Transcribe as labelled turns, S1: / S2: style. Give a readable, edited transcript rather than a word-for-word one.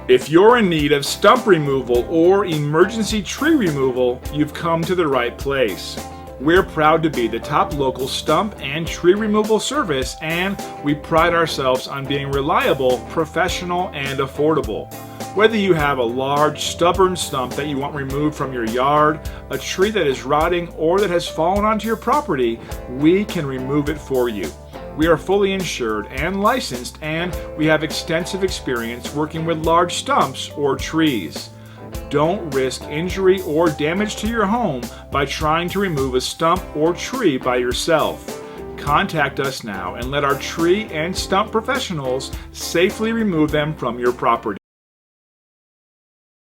S1: If you're in need of stump removal or emergency tree removal, you've come to the right place. We're proud to be the top local stump and tree removal service, and we pride ourselves on being reliable, professional, and affordable. Whether you have a large, stubborn stump that you want removed from your yard, a tree that is rotting, or that has fallen onto your property, we can remove it for you. We are fully insured and licensed, and we have extensive experience working with large stumps or trees. Don't risk injury or damage to your home by trying to remove a stump or tree by yourself. Contact us now and let our tree and stump professionals safely remove them from your property.